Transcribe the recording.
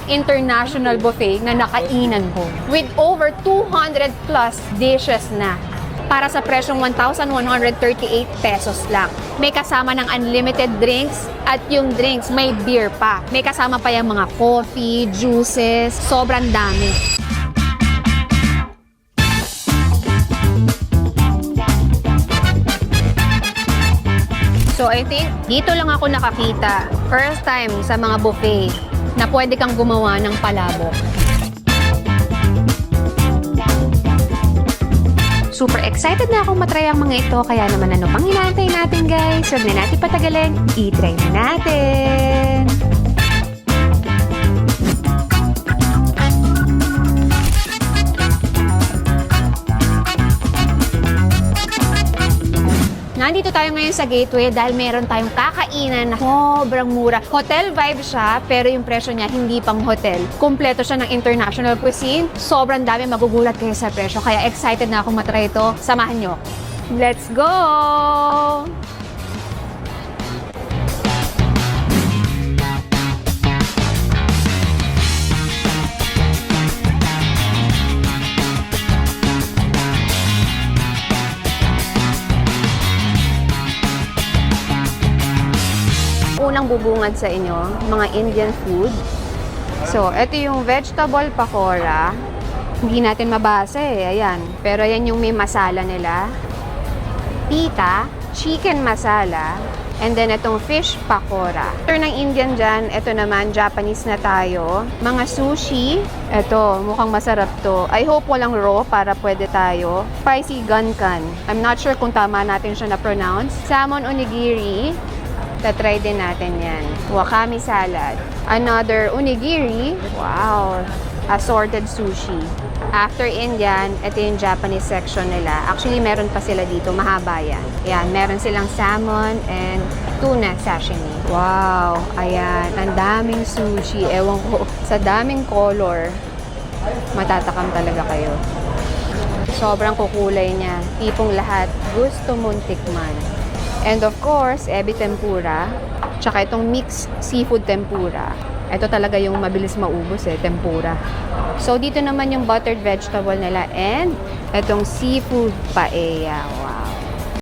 international buffet na nakainan ko. With over 200 plus dishes na. Para sa presyong 1,138 pesos lang. May kasama ng unlimited drinks at yung drinks may beer pa. May kasama pa yung mga coffee, juices, sobrang dami. So I think dito lang ako nakakita, first time sa mga buffet na pwede kang gumawa ng palabok. Super excited na akong matry ang mga ito, kaya naman ano pang inaantay natin guys? Huwag na natin patagalin, i-try na natin! Nandito tayo ngayon sa Gateway dahil meron tayong kakainan na sobrang mura. Hotel vibe siya, pero yung presyo niya hindi pang hotel. Kumpleto siya ng international cuisine. Sobrang dami, magugulat kayo sa presyo. Kaya excited na akong matry ito. Samahan nyo. Let's go! Unang bubungad sa inyo, mga Indian food. So, ito yung vegetable pakora. Hindi natin mabasa eh, ayan. Pero ayan yung may masala nila. Pita, chicken masala, and then itong fish pakora. After ng Indian dyan, ito naman, Japanese na tayo. Mga sushi, ito, mukhang masarap to. I hope walang raw para pwede tayo. Spicy gunkan. I'm not sure kung tama natin siya na-pronounce. Salmon onigiri. Tatry din natin yan. Wakame salad. Another onigiri. Wow! Assorted sushi. After Indian, ito yung Japanese section nila. Actually, meron pa sila dito. Mahaba yan. Yan, meron silang salmon and tuna sashimi. Wow! Ayan, ang daming sushi. Ewan ko, sa daming color, matatakam talaga kayo. Sobrang kukulay niya. Tipong lahat gusto mong tikman. And of course, ebi tempura, tsaka itong mixed seafood tempura. Ito talaga yung mabilis maubos tempura. So, dito naman yung buttered vegetable nila and itong seafood paella. Wow.